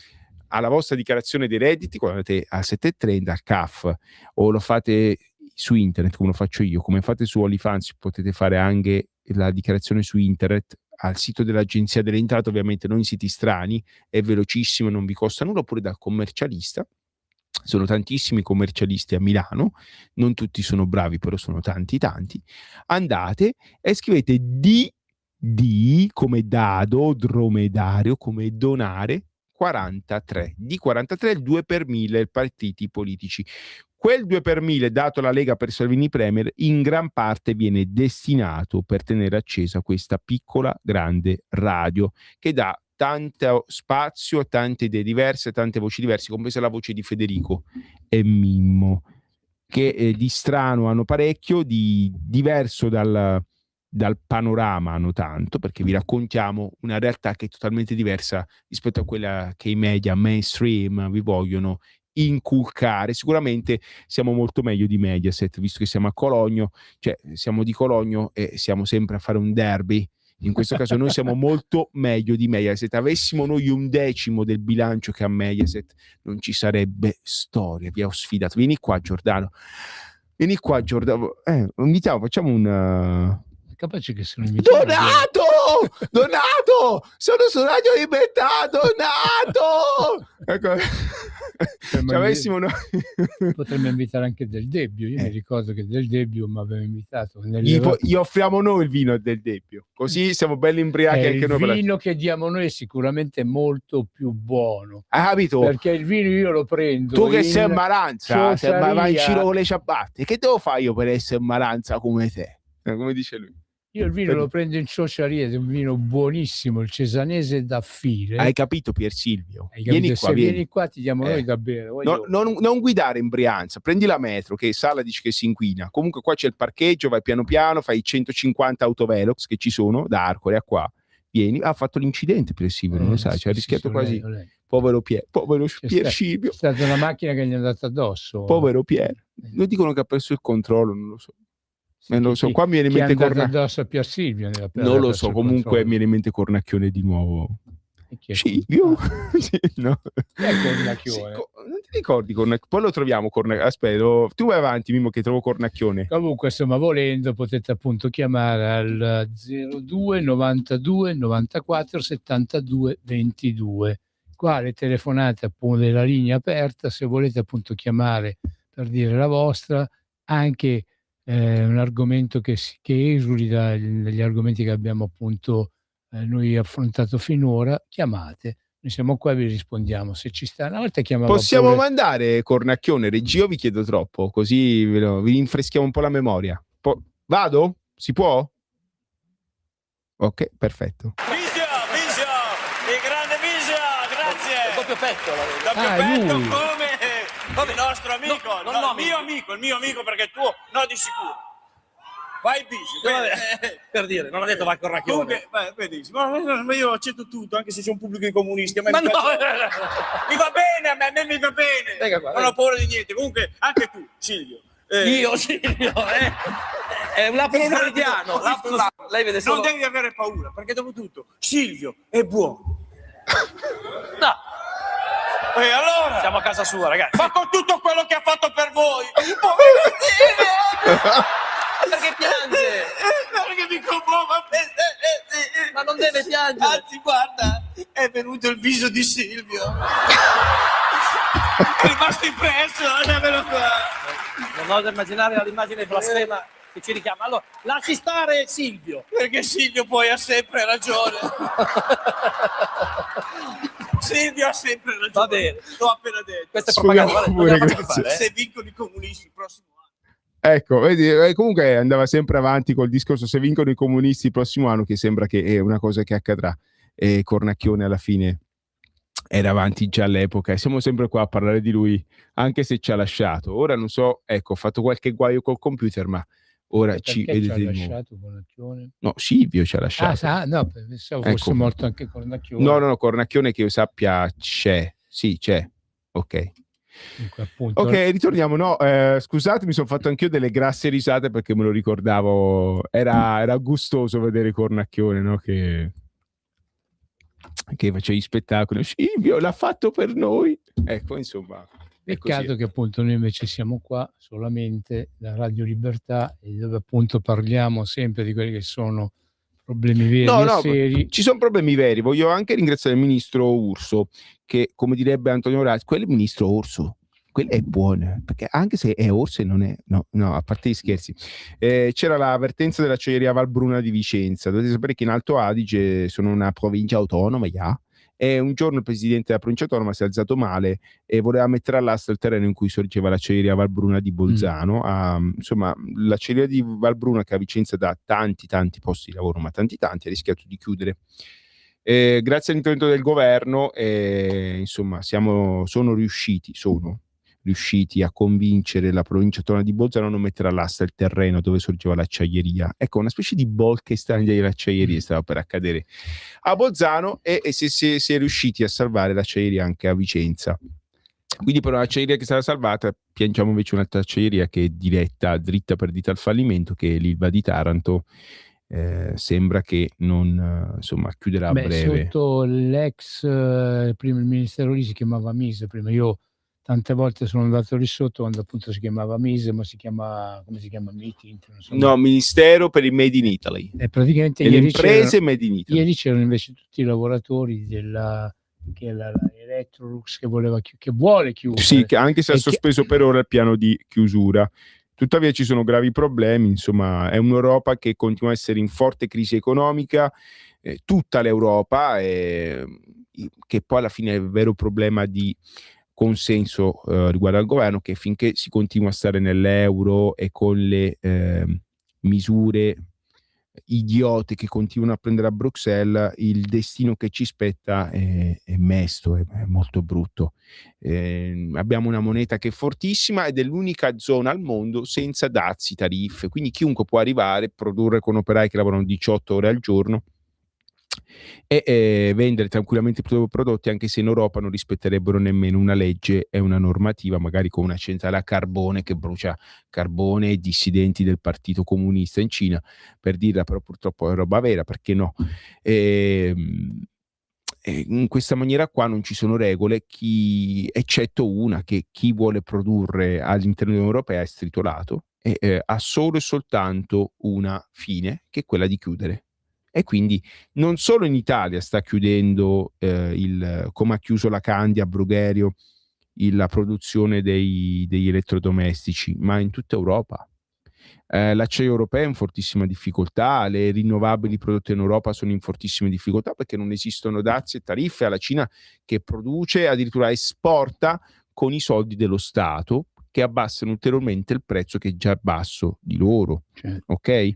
Alla vostra dichiarazione dei redditi, quando andate a 730 al CAF o lo fate su internet come lo faccio io, come fate su OnlyFans, potete fare anche la dichiarazione su internet al sito dell'Agenzia delle Entrate, ovviamente non in siti strani, è velocissimo e non vi costa nulla, oppure dal commercialista. Sono tantissimi commercialisti a Milano, non tutti sono bravi, però sono tanti. Andate e scrivete D come dado, dromedario, come donare 43, D43, il 2 per 1000 partiti politici. Quel 2 per 1000 dato alla Lega per Salvini Premier in gran parte viene destinato per tenere accesa questa piccola grande radio che dà tanto spazio, tante idee diverse, tante voci diverse, compresa la voce di Federico e Mimmo, che di strano hanno parecchio, di diverso dal panorama hanno tanto, perché vi raccontiamo una realtà che è totalmente diversa rispetto a quella che i media mainstream vi vogliono inculcare. Sicuramente siamo molto meglio di Mediaset, visto che siamo a Cologno, cioè siamo di Cologno e siamo sempre a fare un derby. In questo caso noi siamo molto meglio di Mediaset. Avessimo noi 1/10 del bilancio che ha Mediaset, non ci sarebbe storia. Vi ho sfidato. Vieni qua, Giordano. Invitiamo, facciamo un... Capace che sono invitato. Donato! Sono su Radio Libertà, Donato! Ecco. Potremmo invitare anche Del Debbio. Io mi ricordo che Del Debbio mi aveva invitato. Gli offriamo noi il vino Del Debbio, così siamo belli imbriachi anche noi. Il vino che diamo noi è sicuramente molto più buono. Hai capito? Perché il vino io lo prendo. Tu che sei Maranza, vai in giro con le ciabatte. Che devo fare io per essere Maranza come te? Come dice lui. Io il vino lo prendo in ciociaria, è un vino buonissimo, il cesanese da file. Hai capito, Pier Silvio? Vieni qua, ti diamo noi da bere. Non guidare in Brianza, prendi la metro, che Sala dice che si inquina. Comunque qua c'è il parcheggio, vai piano piano, fai 150 autovelox che ci sono, da Arcore a qua. Vieni, ha fatto l'incidente Pier Silvio, non lo sai, ci ha rischiato quasi. Povero Pier Silvio. È stata una macchina che gli è andata addosso. Povero Pier. Non dicono che ha perso il controllo, non lo so. Non lo so, qua mi viene in mente addosso a Pier Silvio. Non lo so, comunque mi viene in mente Cornacchione di nuovo. Silvio? No. Cornacchione? Non ti ricordi Cornacchione? Poi lo troviamo Cornacchione. Aspetta, tu vai avanti Mimmo che trovo Cornacchione. Comunque insomma, volendo potete appunto chiamare al 02 92 94 72 22. Qua le telefonate appunto della linea aperta, se volete appunto chiamare per dire la vostra, anche un argomento che esuli dagli argomenti che abbiamo appunto noi affrontato finora, chiamate, noi siamo qua e vi rispondiamo se ci sta. Una volta possiamo mandare Cornacchione, regia, vi chiedo troppo, così vi rinfreschiamo un po' la memoria. Vado? Si può? Ok, perfetto. Visio, il grande Visio, grazie. Doppio petto come il nostro amico, il mio amico perché il tuo no di sicuro. Vai Bisio. Per dire, non ha detto va Cornacchione. Comunque, benissimo. Ma io accetto tutto, anche se c'è un pubblico di comunisti. A me Ma mi no! mi va bene, a me mi va bene. Venga qua, Non ho paura di niente. Comunque, anche tu, Silvio. Io, Silvio, è un lapsus freudiano. Lei vede solo... Non devi avere paura, perché dopo tutto Silvio è buono. No, E allora? siamo a casa sua, ragazzi. Ma con tutto quello che ha fatto per voi, Perché piange? perché mi commuovo. Ma non deve piangere. Anzi, guarda, è venuto il viso di Silvio. È rimasto impresso, guardamelo qua. Non oso immaginare l'immagine blasfema che ci richiama. Allora, lasci stare Silvio. Perché Silvio poi ha sempre ragione. Silvio ha sempre ragione. Va bene. L'ho appena detto. Questa è propaganda. Scusa, Guarda, non pure la faccio grazie. fare, Se vincono i comunisti il prossimo anno. Ecco, vedi, comunque andava sempre avanti col discorso se vincono i comunisti il prossimo anno, che sembra che è una cosa che accadrà. E Cornacchione alla fine era avanti già all'epoca e siamo sempre qua a parlare di lui, anche se ci ha lasciato. Ora non so, ecco, ho fatto qualche guaio col computer, ma ora ci Perché ci vedete ha di nuovo. lasciato Cornacchione? No, Silvio ci ha lasciato. No, pensavo fosse Ecco. morto anche Cornacchione. No, Cornacchione che io sappia c'è. Sì, c'è. Ok. Dunque, appunto, Ok, ritorniamo. No, scusate, mi sono fatto anch'io delle grasse risate perché me lo ricordavo. Era gustoso vedere Cornacchione, no? Che faceva gli spettacoli. Silvio l'ha fatto per noi. Ecco, insomma. è peccato così. che appunto noi invece siamo qua solamente da Radio Libertà e dove appunto parliamo sempre di quelli che sono problemi veri No, e seri. ci sono problemi veri. Voglio anche ringraziare il ministro Urso, che come direbbe Antonio Razzi, quello è il ministro Urso. Quello è buono, perché anche se è orso e non è... No, a parte gli scherzi. C'era l'avvertenza dell'acciaieria Valbruna di Vicenza. Dovete sapere che in Alto Adige sono una provincia autonoma, e un giorno il presidente della provincia autonoma si è alzato male e voleva mettere all'asta il terreno in cui sorgeva l'acciaieria Valbruna di Bolzano. Insomma, l'acciaieria di Valbruna, che a Vicenza dà tanti posti di lavoro, ma tanti, ha rischiato di chiudere. Grazie all'intervento del governo, insomma, sono riusciti a convincere la provincia autonoma di Bolzano a non mettere all'asta il terreno dove sorgeva l'acciaieria. Ecco, una specie di Bolkestein delle acciaierie stava per accadere a Bolzano e si è riusciti a salvare l'acciaieria anche a Vicenza. Quindi per un'acciaieria che sarà salvata piangiamo invece un'altra acciaieria che è dritta per dita al fallimento, che è l'Ilva di Taranto. Sembra che non chiuderà a breve. Sotto l'ex prima il ministero lì si chiamava Mise, prima io tante volte sono andato lì sotto quando appunto si chiamava Mise, ma si chiama, come si chiama, MIT? No, Ministero per il Made in Italy. Praticamente e le imprese Made in Italy. Ieri c'erano invece tutti i lavoratori la Electrolux che vuole chiudere. Sì, anche se ha sospeso per ora il piano di chiusura. Tuttavia ci sono gravi problemi, insomma, è un'Europa che continua a essere in forte crisi economica, tutta l'Europa, che poi alla fine è il vero problema di consenso riguardo al governo, che finché si continua a stare nell'euro e con le misure idiote che continuano a prendere a Bruxelles, il destino che ci spetta è mesto, è molto brutto. Abbiamo una moneta che è fortissima ed è l'unica zona al mondo senza dazi, tariffe, quindi chiunque può arrivare, produrre con operai che lavorano 18 ore al giorno e vendere tranquillamente i propri prodotti, anche se in Europa non rispetterebbero nemmeno una legge e una normativa, magari con una centrale a carbone che brucia carbone e dissidenti del Partito Comunista in Cina, per dirla, però purtroppo è roba vera, perché no? In questa maniera qua non ci sono regole, eccetto una, che chi vuole produrre all'interno dell'Unione Europea è stritolato e ha solo e soltanto una fine, che è quella di chiudere. E quindi non solo in Italia sta chiudendo, come ha chiuso la Candia a Brugherio, la produzione degli elettrodomestici, ma in tutta Europa. L'acciaio europeo è in fortissima difficoltà, le rinnovabili prodotte in Europa sono in fortissime difficoltà perché non esistono dazi e tariffe alla Cina, che produce, addirittura esporta con i soldi dello Stato, che abbassano ulteriormente il prezzo che è già basso di loro. Certo. Ok?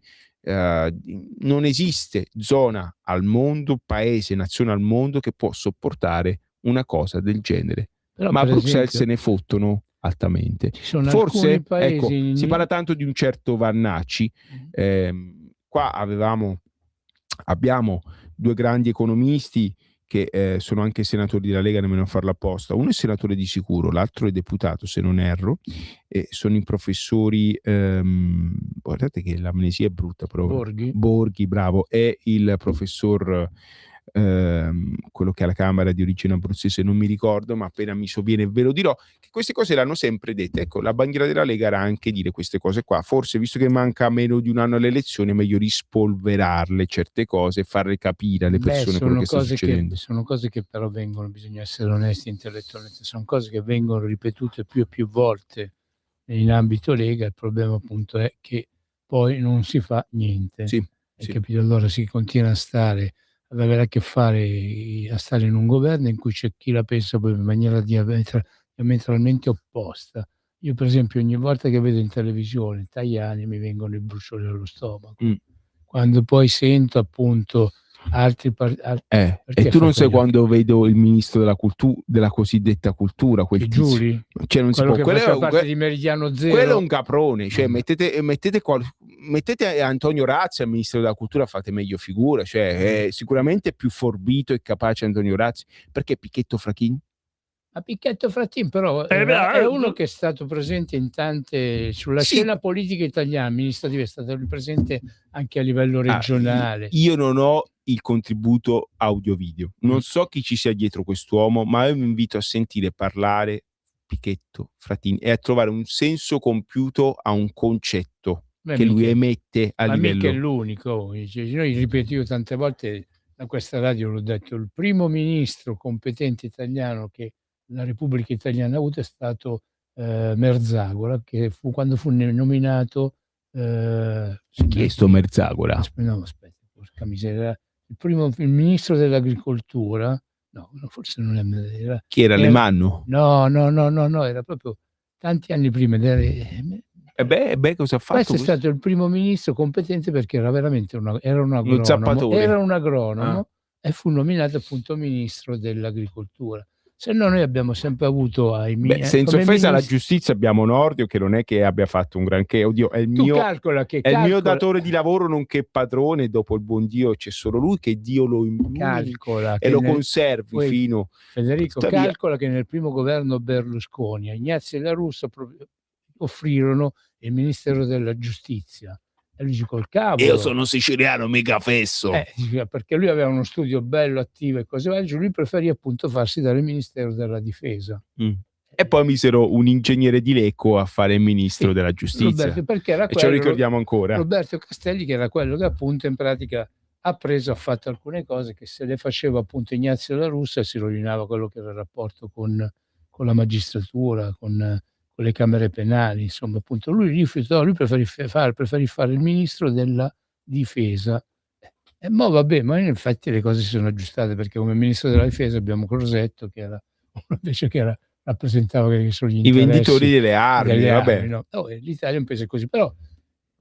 Non esiste zona al mondo, paese, nazione al mondo che può sopportare una cosa del genere. Però, ma a per Bruxelles esempio, se ne fottono altamente. Ci sono Forse, alcuni paesi ecco, si parla tanto di un certo Vannacci, qua abbiamo due grandi economisti che sono anche senatori della Lega, nemmeno a farla apposta. Uno è senatore di sicuro, l'altro è deputato, se non erro, e sono i professori, guardate che l'amnesia è brutta, però Borghi, bravo, è il professor quello che ha la Camera di origine abruzzese, non mi ricordo, ma appena mi sovviene ve lo dirò, che queste cose l'hanno sempre dette. Ecco, la bandiera della Lega era anche dire queste cose qua. Forse, visto che manca meno di un anno alle elezioni, è meglio rispolverarle certe cose e farle capire alle persone quello che sta succedendo. Sono cose che però vengono, bisogna essere onesti intellettualmente, sono cose che vengono ripetute più e più volte in ambito Lega. Il problema appunto è che poi non si fa niente. Sì. Capito? Allora si continua ad avere a che fare, a stare in un governo in cui c'è chi la pensa poi in maniera diametralmente opposta. Io per esempio ogni volta che vedo in televisione Tajani mi vengono i bricioli allo stomaco. Quando poi sento appunto altri e tu non sai quando vedo il ministro della cosiddetta cultura, quel Giuri, cioè non si può, quello parte di Meridiano Zero, quello è un caprone, cioè mettete Antonio Razzi al ministro della cultura, fate meglio figura, cioè è sicuramente più forbito e capace Antonio Razzi, perché Pichetto Frachin? A Pichetto Frattin però è uno che è stato presente in tante sulla scena politica italiana, amministrativa, è stato presente anche a livello regionale. Io non ho il contributo audio-video, non so chi ci sia dietro quest'uomo, ma io vi invito a sentire parlare Pichetto Frattin e a trovare un senso compiuto a un concetto che lui emette a livello. Ma mica è l'unico. Noi ripeto tante volte da questa radio, l'ho detto, il primo ministro competente italiano che la Repubblica Italiana ha avuto è stato Merzagora, che quando fu nominato chi è sto Merzagora? No, aspetta, porca miseria, il ministro dell'agricoltura, no, forse non era chi era Lemanno? No, era proprio tanti anni prima. Cosa ha fatto? Questo è stato il primo ministro competente perché era veramente un agronomo, e fu nominato appunto ministro dell'agricoltura. Se no noi abbiamo sempre avuto senza offesa alla giustizia abbiamo Nordio che non è che abbia fatto un granché, oddio, è il mio datore di lavoro nonché padrone, dopo il buon Dio c'è solo lui, che Dio lo calcola e lo conservi fino. Federico, calcola che nel primo governo Berlusconi a Ignazio La Russa offrirono il Ministero della Giustizia. E lui dice: col cavolo, io sono siciliano, mica fesso. Perché lui aveva uno studio bello, attivo e cose varie, lui preferì appunto farsi dare il Ministero della Difesa. E poi misero un ingegnere di Lecco a fare il ministro della giustizia. Roberto, perché era ce lo ricordiamo ancora. Roberto Castelli, che era quello che appunto in pratica ha fatto alcune cose che se le faceva appunto Ignazio La Russa si rovinava quello che era il rapporto con la magistratura, con le camere penali, insomma, appunto lui rifiutò, lui preferì fare il ministro della difesa. E mo vabbè, ma in effetti le cose si sono aggiustate, perché come ministro della difesa abbiamo Crosetto, che era invece che rappresentava che sono gli interessi, i venditori delle armi, vabbè. No? L'Italia è un paese così, però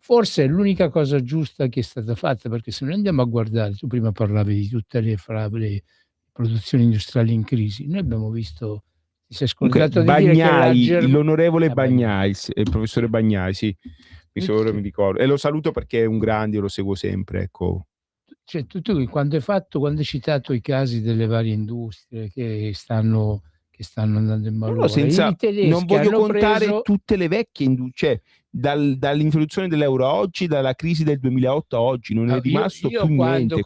forse è l'unica cosa giusta che è stata fatta, perché se noi andiamo a guardare, tu prima parlavi di tutte le produzioni industriali in crisi, noi abbiamo visto. Si è scordato di Bagnai, l'onorevole Bagnai, il professore Bagnai, sì, mi ricordo, e lo saluto perché è un grande, io lo seguo sempre, ecco. Cioè, tu quando hai citato i casi delle varie industrie che stanno andando in malore, non voglio contare tutte le vecchie industrie, dall'introduzione dell'euro a oggi, dalla crisi del 2008 a oggi, non è rimasto più niente.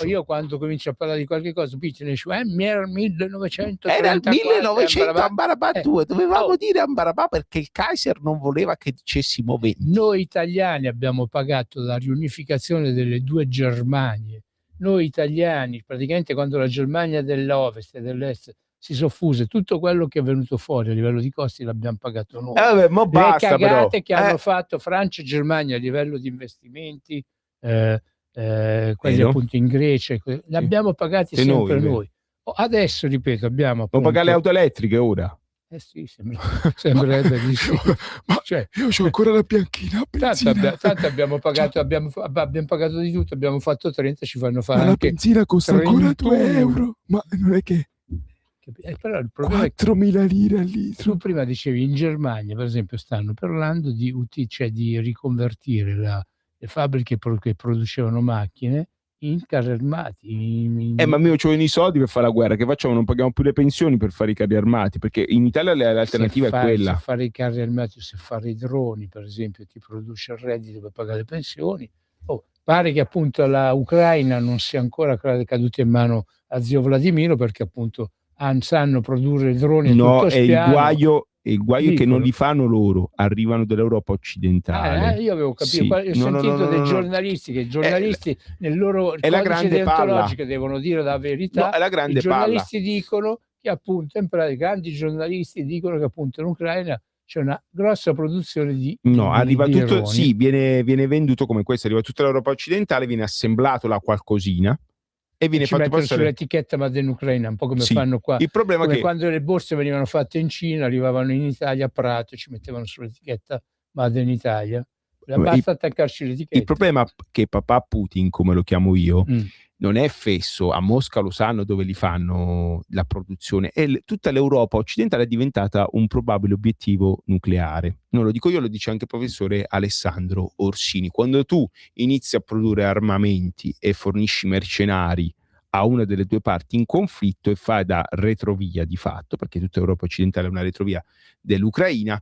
Io quando comincio a parlare di qualche cosa, era il 1934. Era il 1900 Ambarabà 2, dovevamo dire Ambarabà perché il Kaiser non voleva che dicessimo 20. Noi italiani abbiamo pagato la riunificazione delle due Germanie. Noi italiani, praticamente quando la Germania dell'Ovest e dell'Est si soffuse, tutto quello che è venuto fuori a livello di costi l'abbiamo pagato noi. Ma basta, le cagate però che hanno fatto Francia e Germania a livello di investimenti, quelli appunto in Grecia, li abbiamo pagati sempre noi. Adesso, ripeto, abbiamo appunto... pagare le auto elettriche ora? Sì, sembrerebbe di sì. Ma io c'ho ancora la bianchina. Tanto abbiamo pagato di tutto, abbiamo fatto 30, ci fanno fare ma anche la benzina costa 31. Ancora 2 euro, ma non è che Però il problema 4.000 lire al litro. tu prima dicevi in Germania, per esempio, stanno parlando di riconvertire le fabbriche che producevano macchine in carri armati. Ma io c'ho i soldi per fare la guerra, che facciamo? Non paghiamo più le pensioni per fare i carri armati, perché in Italia l'alternativa è quella. Se fare i carri armati o se fare i droni, per esempio, ti produce il reddito per pagare le pensioni. Pare che appunto la Ucraina non sia ancora caduta in mano a zio Vladimiro, perché appunto sanno produrre droni tutto spiano. Il guaio è che non li fanno loro, arrivano dall'Europa occidentale. Io avevo capito, Sì. ho sentito dei giornalisti che i giornalisti nel loro codice deontologico devono dire la verità. È la grande I giornalisti dicono che appunto, in pratica, grandi giornalisti dicono che appunto in Ucraina c'è una grossa produzione di arriva di tutto, droni. sì, viene venduto come questo, arriva tutta l'Europa occidentale, viene assemblato là qualcosina e viene fatto passare sull'etichetta Made in Ucraina, un po' come fanno qua. Il problema è che quando le borse venivano fatte in Cina, arrivavano in Italia a Prato e ci mettevano sull'etichetta Made in Italia. Basta attaccarci l'etichetta. Il problema è che papà Putin, come lo chiamo io, non è fesso. A Mosca lo sanno dove li fanno la produzione, e tutta l'Europa occidentale è diventata un probabile obiettivo nucleare. Non lo dico io, lo dice anche il professore Alessandro Orsini. Quando tu inizi a produrre armamenti e fornisci mercenari a una delle due parti in conflitto e fai da retrovia di fatto, perché tutta l'Europa occidentale è una retrovia dell'Ucraina,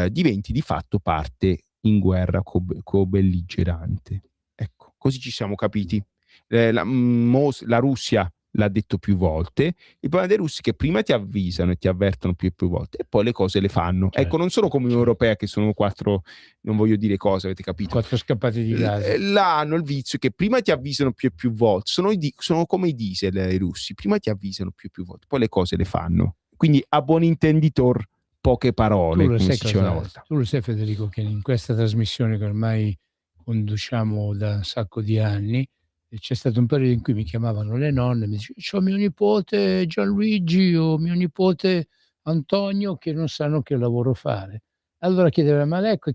diventi di fatto parte in guerra co-belligerante. Ecco, così ci siamo capiti. La Russia l'ha detto più volte. Il problema dei russi è che prima ti avvisano e ti avvertono più e più volte e poi le cose le fanno. Ecco, non solo come l'Unione Europea, che sono 4, non voglio dire cosa, avete capito? 4 scappati di gas. Là hanno il vizio che prima ti avvisano più e più volte. Sono come i diesel, i russi. Prima ti avvisano più e più volte, poi le cose le fanno. Quindi a buon intenditor poche parole, come si diceva una volta. Tu lo sai, Federico, che in questa trasmissione che ormai conduciamo da un sacco di anni, c'è stato un periodo in cui mi chiamavano le nonne, mi dicevano: c'ho mio nipote Gianluigi o mio nipote Antonio che non sanno che lavoro fare. Allora chiedeva: ma ecco,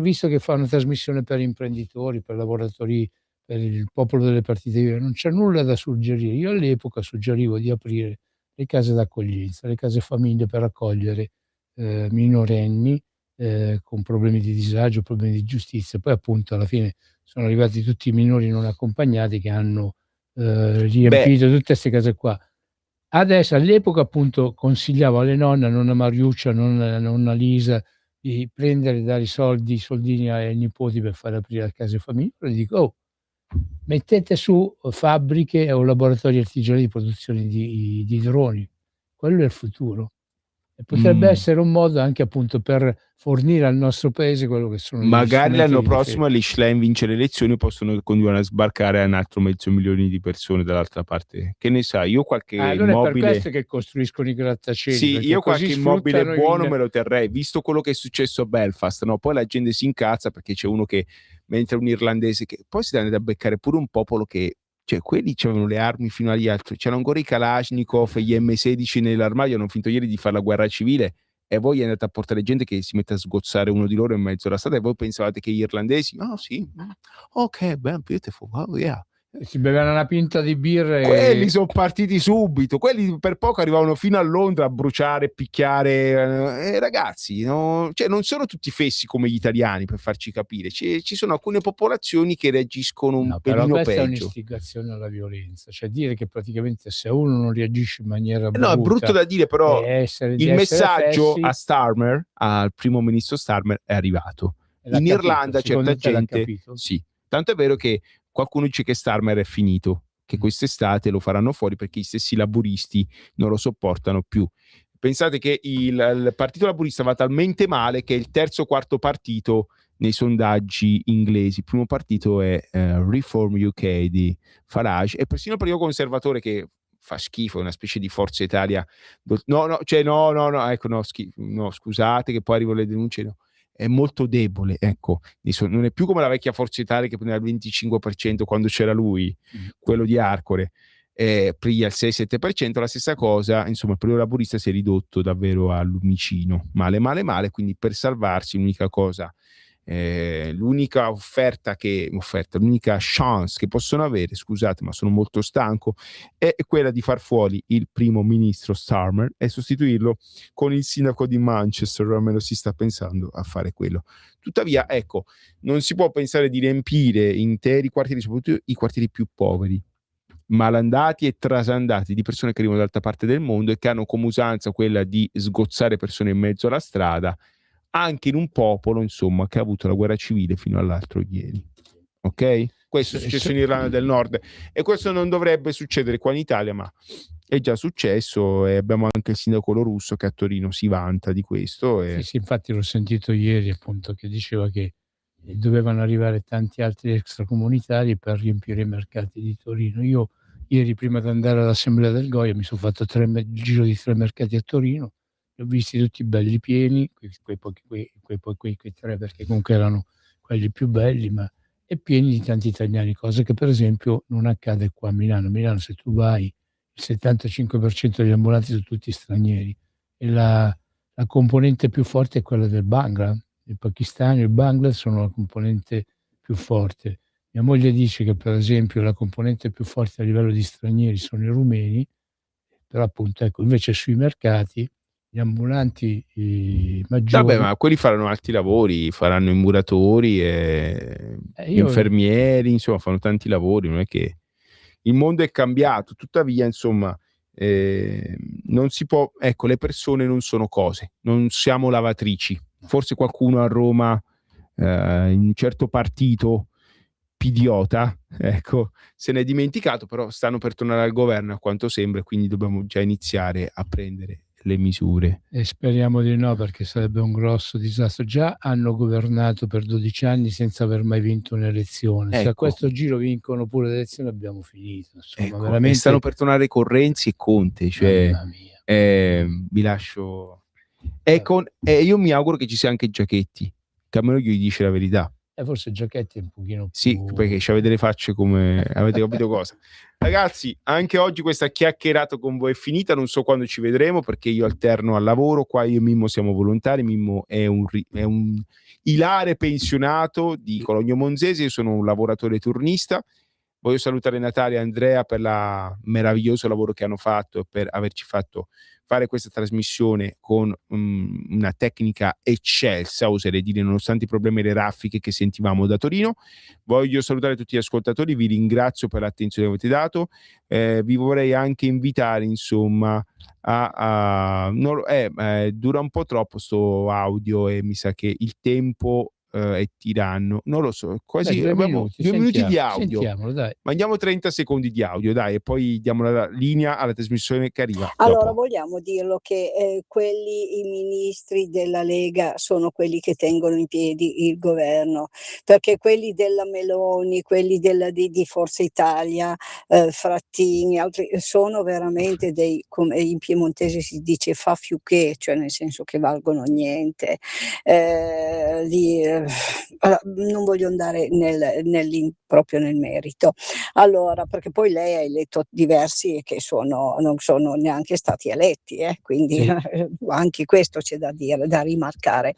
visto che fa una trasmissione per imprenditori, per lavoratori, per il popolo delle partite IVA, non c'è nulla da suggerire. Io all'epoca suggerivo di aprire le case d'accoglienza, le case famiglie per accogliere minorenni con problemi di disagio, problemi di giustizia. Poi appunto alla fine sono arrivati tutti i minori non accompagnati che hanno riempito tutte queste case qua. Adesso, all'epoca appunto consigliavo alle nonne, a nonna Mariuccia, a nonna Lisa, di prendere e dare soldini ai nipoti per fare aprire le case famiglie. E dico: mettete su fabbriche o laboratori artigianali di produzione di droni, quello è il futuro. E potrebbe essere un modo anche appunto per fornire al nostro paese quello che sono magari l'anno prossimo l'Islam vince le elezioni, possono continuare a sbarcare un altro 500.000 di persone dall'altra parte, che ne sai, io qualche allora immobile, è per questo che costruiscono i grattacieli. sì, io qualche immobile buono me lo terrei, visto quello che è successo a Belfast, no? Poi la gente si incazza perché c'è uno che, mentre un irlandese, che poi si deve a beccare pure un popolo che, cioè quelli avevano le armi fino agli altri, c'erano ancora i Kalashnikov e gli M16 nell'armadio, hanno finto ieri di fare la guerra civile e voi andate a portare gente che si mette a sgozzare uno di loro in mezzo alla strada e voi pensavate che gli irlandesi, sì, ok, beautiful, oh yeah, si bevevano una pinta di birra quelli sono partiti subito, quelli per poco arrivavano fino a Londra a bruciare, picchiare, ragazzi, no? Cioè non sono tutti fessi come gli italiani, per farci capire, ci sono alcune popolazioni che reagiscono un pelino però questa peggio. È un'istigazione alla violenza, cioè dire che praticamente se uno non reagisce in maniera brutta, no, è brutto da dire, però il messaggio fessi, a Starmer, al primo ministro Starmer, è arrivato. In Irlanda certa gente, sì, tanto è vero che qualcuno dice che Starmer è finito, che quest'estate lo faranno fuori perché i stessi laburisti non lo sopportano più. Pensate che il partito laburista va talmente male che è il terzo o quarto partito nei sondaggi inglesi. Il primo partito è Reform UK di Farage, e persino il partito conservatore, che fa schifo, è una specie di Forza Italia. Scusate che poi arrivano le denunce, no. È molto debole, ecco, non è più come la vecchia Forza Italia che prendeva il 25% quando c'era lui, quello di Arcore, prima il 6-7%, la stessa cosa, insomma il periodo laburista si è ridotto davvero al lumicino, male, quindi per salvarsi l'unica cosa l'unica l'unica chance che possono avere, scusate ma sono molto stanco, è quella di far fuori il primo ministro Starmer e sostituirlo con il sindaco di Manchester, almeno si sta pensando a fare quello. Tuttavia, ecco, non si può pensare di riempire interi quartieri, soprattutto i quartieri più poveri, malandati e trasandati, di persone che arrivano dall'altra parte del mondo e che hanno come usanza quella di sgozzare persone in mezzo alla strada, anche in un popolo, insomma, che ha avuto la guerra civile fino all'altro ieri. Ok? Questo è successo in Irlanda del Nord e questo non dovrebbe succedere qua in Italia, ma è già successo e abbiamo anche il sindaco Lorusso che a Torino si vanta di questo. Sì, infatti l'ho sentito ieri, appunto, che diceva che dovevano arrivare tanti altri extracomunitari per riempire i mercati di Torino. Io ieri, prima di andare all'Assemblea del Goia, mi sono fatto il giro di 3 mercati a Torino, li ho visti tutti belli pieni, quei 3, perché comunque erano quelli più belli, ma e pieni di tanti italiani, cosa che per esempio non accade qua a Milano. A Milano, se tu vai, il 75% degli ambulanti sono tutti stranieri e la componente più forte è quella del Bangla. Il Pakistan e il Bangla sono la componente più forte. Mia moglie dice che per esempio la componente più forte a livello di stranieri sono i rumeni, però appunto ecco, invece sui mercati gli ambulanti maggiori... Vabbè, ma quelli faranno altri lavori, faranno i muratori, infermieri, insomma fanno tanti lavori, non è che... Il mondo è cambiato, tuttavia insomma non si può... Ecco, le persone non sono cose, non siamo lavatrici. Forse qualcuno a Roma, in un certo partito pidiota, ecco, se n'è dimenticato, però stanno per tornare al governo a quanto sembra, quindi dobbiamo già iniziare a prendere le misure. E speriamo di no, perché sarebbe un grosso disastro. Già hanno governato per 12 anni senza aver mai vinto un'elezione. Ecco. Se a questo giro vincono pure le elezioni abbiamo finito. Insomma, Ecco, veramente... e stanno per tornare con Renzi e Conte, cioè Mamma mia. vi lascio... io mi auguro che ci sia anche Giachetti, che almeno gli dice la verità. Forse Giachetti è un pochino più... Sì, perché ci avete le facce come... avete capito cosa? Ragazzi, anche oggi questa chiacchierata con voi è finita, non so quando ci vedremo perché io alterno al lavoro, qua io e Mimmo siamo volontari, Mimmo è un ilare pensionato di Cologno Monzese, io sono un lavoratore turnista. Voglio salutare Natalia e Andrea per il meraviglioso lavoro che hanno fatto e per averci fatto fare questa trasmissione con una tecnica eccelsa, oserei dire, nonostante i problemi e le raffiche che sentivamo da Torino. Voglio salutare tutti gli ascoltatori, vi ringrazio per l'attenzione che avete dato, vi vorrei anche invitare, insomma, dura un po' troppo sto audio e mi sa che il tempo è tiranno, non lo so, quasi abbiamo 2 minuti di audio. Sentiamolo, dai. Mandiamo 30 secondi di audio, dai, e poi diamo la linea alla trasmissione che arriva. Allora, dopo. vogliamo dirlo che i ministri della Lega sono quelli che tengono in piedi il governo, perché quelli della Meloni, quelli di Forza Italia, Frattini, altri, sono veramente come in piemontese si dice fa fiuché, cioè nel senso che valgono niente. Non voglio andare proprio nel merito. Allora, perché poi lei ha eletto diversi che non sono neanche stati eletti, quindi sì. Anche questo c'è da dire, da rimarcare.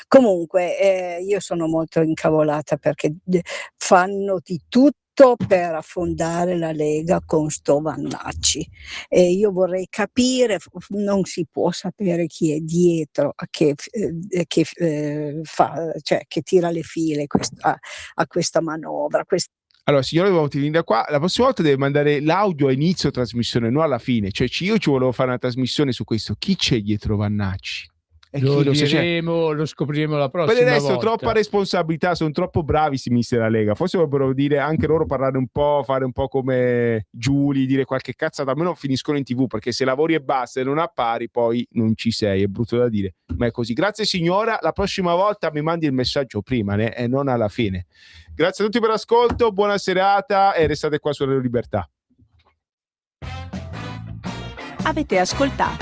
Comunque io sono molto incavolata perché fanno di tutto per affondare la Lega con sto Vannacci e io vorrei capire, non si può sapere chi è dietro che tira le file a questa manovra. Allora, signore, dobbiamo finire da qua. La prossima volta deve mandare l'audio a inizio trasmissione, non alla fine. Cioè, io ci volevo fare una trasmissione su questo. Chi c'è dietro Vannacci? Lo scopriremo la prossima per adesso volta. Troppa responsabilità, sono troppo bravi sti ministri della Lega, forse dovrebbero dire anche loro, parlare un po', fare un po' come Giuli, dire qualche cazzata, almeno finiscono in TV, perché se lavori e basta e non appari poi non ci sei, è brutto da dire, ma è così. Grazie signora, la prossima volta mi mandi il messaggio prima e non alla fine. Grazie a tutti per l'ascolto, buona serata e restate qua su Radio Libertà. Avete ascoltato